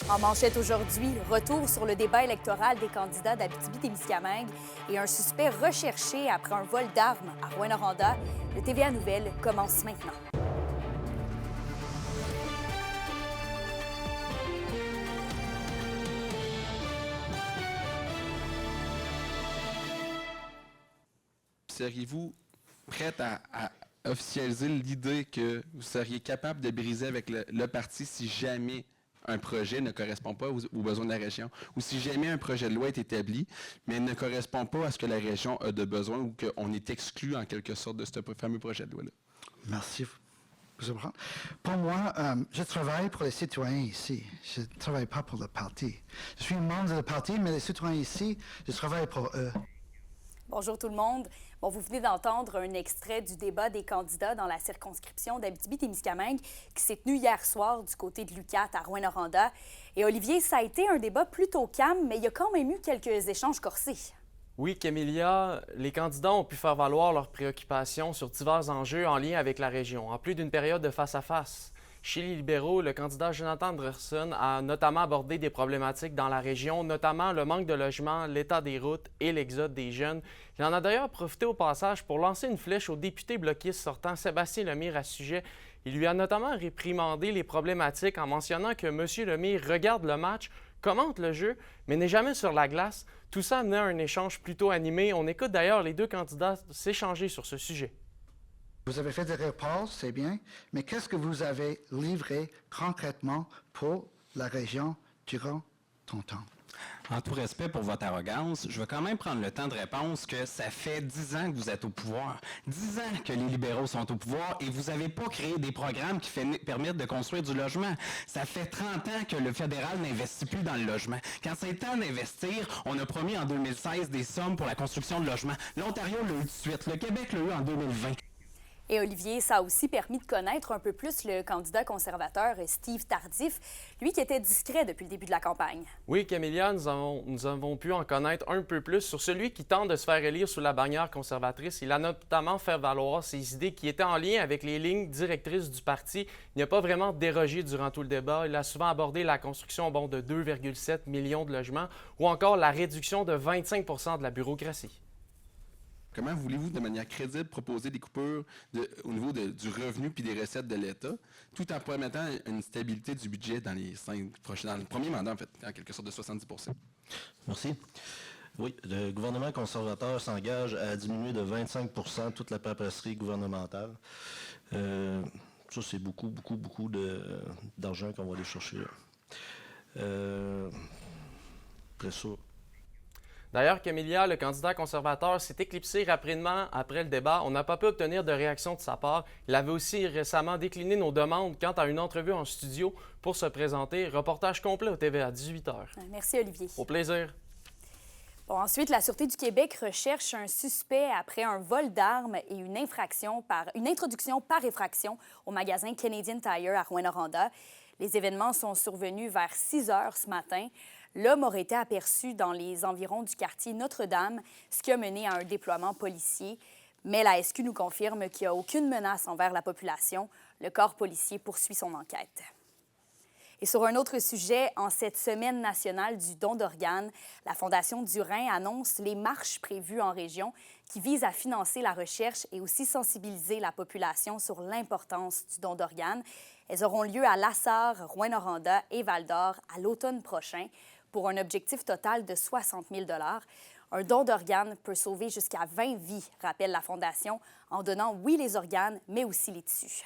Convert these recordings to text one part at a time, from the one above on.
En manchette aujourd'hui, retour sur le débat électoral des candidats d'Abitibi-Témiscamingue et un suspect recherché après un vol d'armes à Rouyn-Noranda. Le TVA Nouvelles commence maintenant. Seriez-vous prête à officialiser l'idée que vous seriez capable de briser avec le parti si jamais un projet ne correspond pas aux besoins de la région, ou si jamais un projet de loi est établi, mais ne correspond pas à ce que la région a de besoin ou qu'on est exclu en quelque sorte de ce fameux projet de loi-là? Merci. Pour moi, je travaille pour les citoyens ici. Je ne travaille pas pour le parti. Je suis membre du parti, mais les citoyens ici, je travaille pour eux. Bonjour tout le monde. Bon, vous venez d'entendre un extrait du débat des candidats dans la circonscription d'Abitibi-Témiscamingue qui s'est tenu hier soir du côté de l'UQAT à Rouyn-Noranda. Et Olivier, ça a été un débat plutôt calme, mais il y a quand même eu quelques échanges corsés. Oui, Camélia, les candidats ont pu faire valoir leurs préoccupations sur divers enjeux en lien avec la région, en plus d'une période de face-à-face. Chez les libéraux, le candidat Jonathan Anderson a notamment abordé des problématiques dans la région, notamment le manque de logement, l'état des routes et l'exode des jeunes. Il en a d'ailleurs profité au passage pour lancer une flèche au député bloquiste sortant Sébastien Lemire à ce sujet. Il lui a notamment réprimandé les problématiques en mentionnant que M. Lemire regarde le match, commente le jeu, mais n'est jamais sur la glace. Tout ça amenait à un échange plutôt animé. On écoute d'ailleurs les deux candidats s'échanger sur ce sujet. Vous avez fait des reports, c'est bien, mais qu'est-ce que vous avez livré concrètement pour la région durant ton temps? En tout respect pour votre arrogance, je vais quand même prendre le temps de répondre que ça fait 10 ans que vous êtes au pouvoir. 10 ans que les libéraux sont au pouvoir et vous n'avez pas créé des programmes qui permettent de construire du logement. Ça fait 30 ans que le fédéral n'investit plus dans le logement. Quand c'est temps d'investir, on a promis en 2016 des sommes pour la construction de logements. L'Ontario l'a eu tout de suite. Le Québec l'a eu en 2020. Et Olivier, ça a aussi permis de connaître un peu plus le candidat conservateur Steve Tardif, lui qui était discret depuis le début de la campagne. Oui, Camélia, nous avons pu en connaître un peu plus sur celui qui tente de se faire élire sous la bannière conservatrice. Il a notamment fait valoir ses idées qui étaient en lien avec les lignes directrices du parti. Il n'a pas vraiment dérogé durant tout le débat. Il a souvent abordé la construction de 2,7 millions de logements ou encore la réduction de 25 % de la bureaucratie. Comment voulez-vous, de manière crédible, proposer des coupures au niveau du revenu puis des recettes de l'État, tout en permettant une stabilité du budget dans le premier mandat, en fait, en quelque sorte de 70 %? Merci. Oui, le gouvernement conservateur s'engage à diminuer de 25 % toute la paperasserie gouvernementale. Ça, c'est beaucoup d'argent qu'on va aller chercher. Après ça. D'ailleurs, Camélia, le candidat conservateur, s'est éclipsé rapidement après le débat. On n'a pas pu obtenir de réaction de sa part. Il avait aussi récemment décliné nos demandes quant à une entrevue en studio pour se présenter. Reportage complet au TVA à 18h. Merci, Olivier. Au plaisir. Bon, ensuite, la Sûreté du Québec recherche un suspect après un vol d'armes et une introduction par effraction au magasin Canadian Tire à Rouyn-Noranda. Les événements sont survenus vers 6 heures ce matin. L'homme aurait été aperçu dans les environs du quartier Notre-Dame, ce qui a mené à un déploiement policier. Mais la SQ nous confirme qu'il n'y a aucune menace envers la population. Le corps policier poursuit son enquête. Et sur un autre sujet, en cette semaine nationale du don d'organes, la Fondation du Rhin annonce les marches prévues en région qui visent à financer la recherche et aussi sensibiliser la population sur l'importance du don d'organes. Elles auront lieu à Lassar, Rouyn-Noranda et Val-d'Or à l'automne prochain pour un objectif total de 60 000 $. Un don d'organes peut sauver jusqu'à 20 vies, rappelle la Fondation, en donnant, oui, les organes, mais aussi les tissus.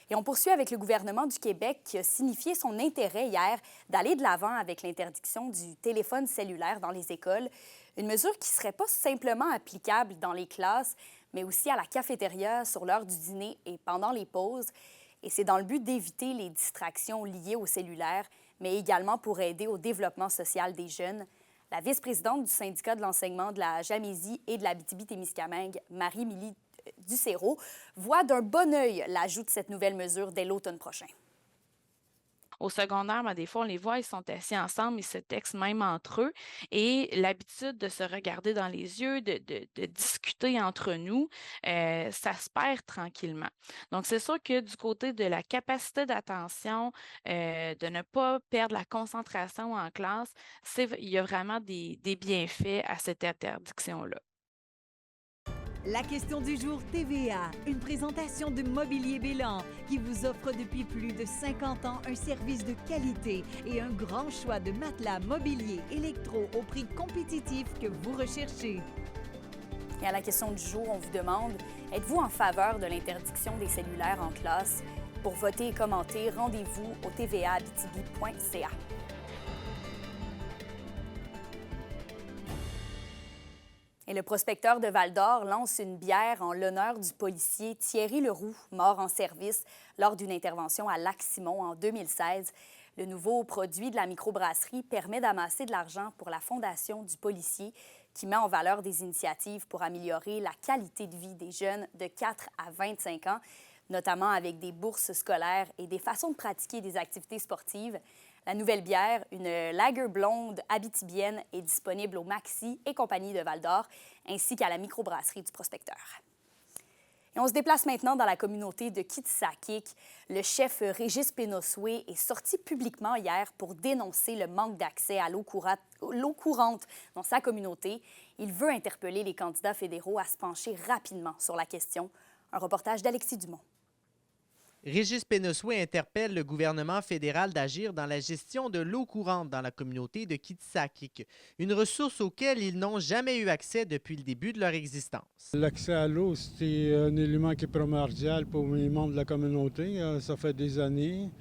Et on poursuit avec le gouvernement du Québec qui a signifié son intérêt hier d'aller de l'avant avec l'interdiction du téléphone cellulaire dans les écoles, une mesure qui ne serait pas simplement applicable dans les classes, mais aussi à la cafétéria, sur l'heure du dîner et pendant les pauses. Et c'est dans le but d'éviter les distractions liées au cellulaire, mais également pour aider au développement social des jeunes. La vice-présidente du syndicat de l'enseignement de la Jamésie et de l'Abitibi-Témiscamingue, Marie-Émilie Ducéreau, voit d'un bon œil l'ajout de cette nouvelle mesure dès l'automne prochain. Au secondaire, des fois, on les voit, ils sont assis ensemble, ils se textent même entre eux. Et l'habitude de se regarder dans les yeux, de discuter entre nous, ça se perd tranquillement. Donc, c'est sûr que du côté de la capacité d'attention, de ne pas perdre la concentration en classe, il y a vraiment des bienfaits à cette interdiction-là. La question du jour TVA, une présentation de Mobilier Bélan qui vous offre depuis plus de 50 ans un service de qualité et un grand choix de matelas, mobilier, électro au prix compétitif que vous recherchez. Et à la question du jour, on vous demande, êtes-vous en faveur de l'interdiction des cellulaires en classe? Pour voter et commenter, rendez-vous au tvaabitibi.ca. Et le prospecteur de Val-d'Or lance une bière en l'honneur du policier Thierry Leroux, mort en service lors d'une intervention à Lac-Simon en 2016. Le nouveau produit de la microbrasserie permet d'amasser de l'argent pour la Fondation du policier qui met en valeur des initiatives pour améliorer la qualité de vie des jeunes de 4 à 25 ans, notamment avec des bourses scolaires et des façons de pratiquer des activités sportives. La nouvelle bière, une lager blonde abitibienne, est disponible au Maxi et compagnie de Val-d'Or, ainsi qu'à la microbrasserie du prospecteur. Et on se déplace maintenant dans la communauté de Kitsakik. Le chef Régis Pénosoué est sorti publiquement hier pour dénoncer le manque d'accès à l'eau courante dans sa communauté. Il veut interpeller les candidats fédéraux à se pencher rapidement sur la question. Un reportage d'Alexis Dumont. Régis Pénosoué interpelle le gouvernement fédéral d'agir dans la gestion de l'eau courante dans la communauté de Kitsakik, une ressource auquel ils n'ont jamais eu accès depuis le début de leur existence. L'accès à l'eau, c'est un élément qui est primordial pour les membres de la communauté. Ça fait des années.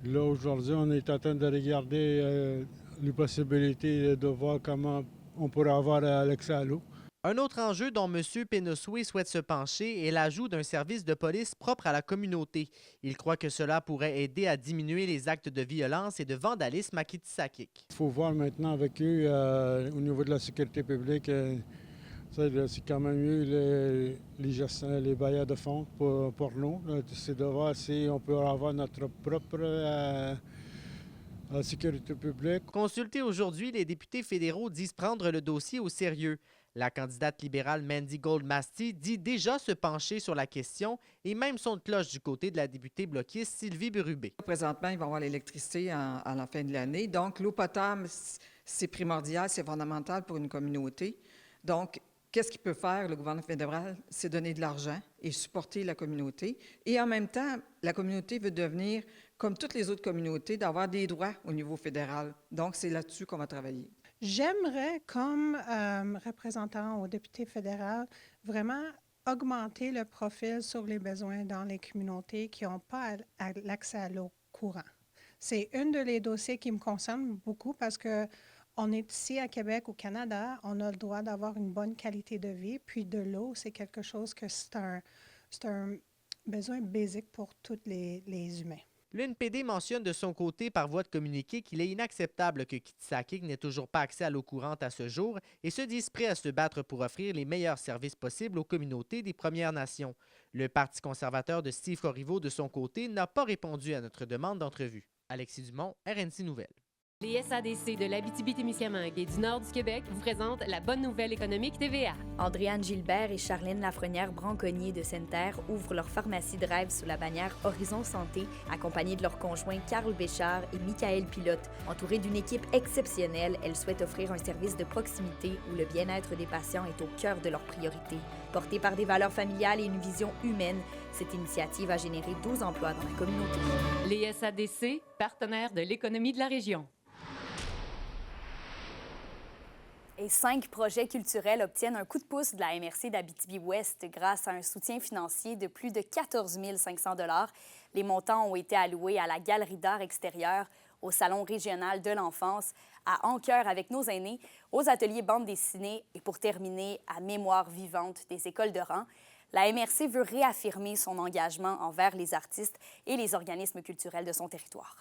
Là, aujourd'hui, on est en train de regarder les possibilités de voir comment on pourrait avoir l'accès à l'eau. Un autre enjeu dont M. Pénosoué souhaite se pencher est l'ajout d'un service de police propre à la communauté. Il croit que cela pourrait aider à diminuer les actes de violence et de vandalisme à Kitsakik. Il faut voir maintenant avec eux au niveau de la sécurité publique. C'est quand même mieux les bailleurs de fonds pour nous. C'est de voir si on peut avoir notre propre sécurité publique. Consultés aujourd'hui, les députés fédéraux disent prendre le dossier au sérieux. La candidate libérale Mandy Goldmasty dit déjà se pencher sur la question et même son de cloche du côté de la députée bloquiste Sylvie Berubé. Présentement, ils vont avoir l'électricité à la fin de l'année. Donc, l'eau potable, c'est primordial, c'est fondamental pour une communauté. Donc, qu'est-ce qu'il peut faire, le gouvernement fédéral? C'est donner de l'argent et supporter la communauté. Et en même temps, la communauté veut devenir, comme toutes les autres communautés, d'avoir des droits au niveau fédéral. Donc, c'est là-dessus qu'on va travailler. J'aimerais, comme représentant au député fédéral, vraiment augmenter le profil sur les besoins dans les communautés qui n'ont pas l'accès à l'eau courant. C'est un des dossiers qui me concerne beaucoup parce que on est ici à Québec, au Canada, on a le droit d'avoir une bonne qualité de vie, puis de l'eau, c'est quelque chose que c'est un besoin basique pour tous les humains. L'UNPD mentionne de son côté par voie de communiqué qu'il est inacceptable que Kitsakik n'ait toujours pas accès à l'eau courante à ce jour et se disent prêts à se battre pour offrir les meilleurs services possibles aux communautés des Premières Nations. Le Parti conservateur de Steve Corriveau, de son côté, n'a pas répondu à notre demande d'entrevue. Alexis Dumont, RNC Nouvelles. Les SADC de l'Abitibi-Témiscamingue et du nord du Québec vous présentent la bonne nouvelle économique TVA. Andréane Gilbert et Charlène Lafrenière-Branconnier de Sainte-Terre ouvrent leur pharmacie de rêve sous la bannière Horizon Santé, accompagnées de leurs conjoints Carl Béchard et Michael Pilote. Entourées d'une équipe exceptionnelle, elles souhaitent offrir un service de proximité où le bien-être des patients est au cœur de leurs priorités. Portée par des valeurs familiales et une vision humaine, cette initiative a généré 12 emplois dans la communauté. Les SADC, partenaires de l'économie de la région. Et 5 projets culturels obtiennent un coup de pouce de la MRC d'Abitibi-Ouest grâce à un soutien financier de plus de 14 500 $. Les montants ont été alloués à la Galerie d'art extérieure, au Salon régional de l'enfance, à En cœur avec nos aînés, aux ateliers bande dessinée et pour terminer, à Mémoire vivante des écoles de rang. La MRC veut réaffirmer son engagement envers les artistes et les organismes culturels de son territoire.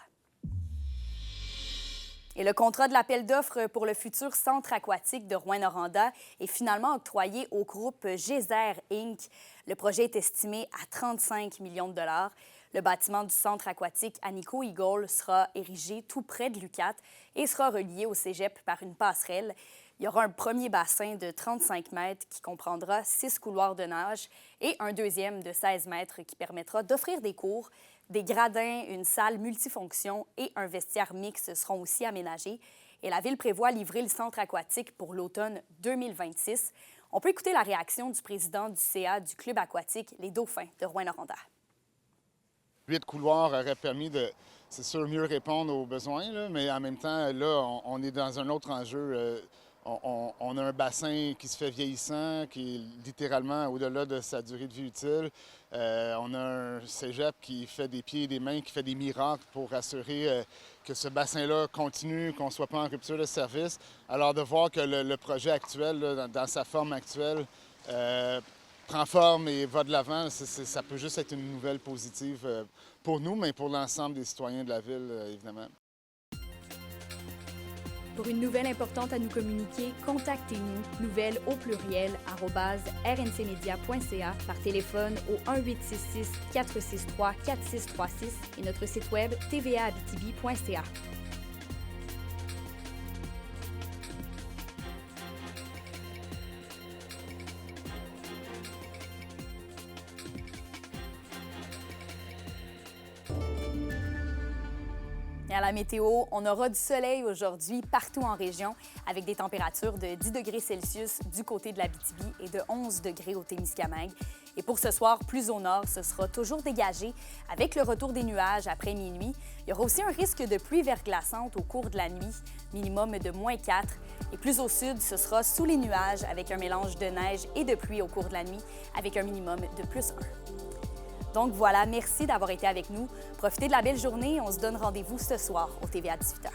Et le contrat de l'appel d'offres pour le futur centre aquatique de Rouyn-Noranda est finalement octroyé au groupe Geyser Inc. Le projet est estimé à 35 millions de $. Le bâtiment du centre aquatique Anico Eagle sera érigé tout près de l'UQAT et sera relié au cégep par une passerelle. Il y aura un premier bassin de 35 mètres qui comprendra 6 couloirs de nage et un deuxième de 16 mètres qui permettra d'offrir des cours. Des gradins, une salle multifonction et un vestiaire mixte seront aussi aménagés. Et la Ville prévoit livrer le centre aquatique pour l'automne 2026. On peut écouter la réaction du président du CA du club aquatique Les Dauphins de Rouyn-Noranda. 8 couloirs auraient permis de, c'est sûr, mieux répondre aux besoins, là, mais en même temps, là, on est dans un autre enjeu. On a un bassin qui se fait vieillissant, qui est littéralement au-delà de sa durée de vie utile. On a un cégep qui fait des pieds et des mains, qui fait des miracles pour assurer que ce bassin-là continue, qu'on ne soit pas en rupture de service. Alors de voir que le projet actuel, là, dans sa forme actuelle, prend forme et va de l'avant, ça peut juste être une nouvelle positive pour nous, mais pour l'ensemble des citoyens de la Ville, évidemment. Pour une nouvelle importante à nous communiquer, contactez-nous, nouvelles au pluriel, @rncmedia.ca, par téléphone au 1-866-463-4636 et notre site web tvaabitibi.ca. Et à la météo, on aura du soleil aujourd'hui partout en région avec des températures de 10 degrés Celsius du côté de l'Abitibi et de 11 degrés au Témiscamingue. Et pour ce soir, plus au nord, ce sera toujours dégagé avec le retour des nuages après minuit. Il y aura aussi un risque de pluie verglaçante au cours de la nuit, minimum de -4. Et plus au sud, ce sera sous les nuages avec un mélange de neige et de pluie au cours de la nuit avec un minimum de +1. Donc voilà, merci d'avoir été avec nous. Profitez de la belle journée. On se donne rendez-vous ce soir au TVA 18h.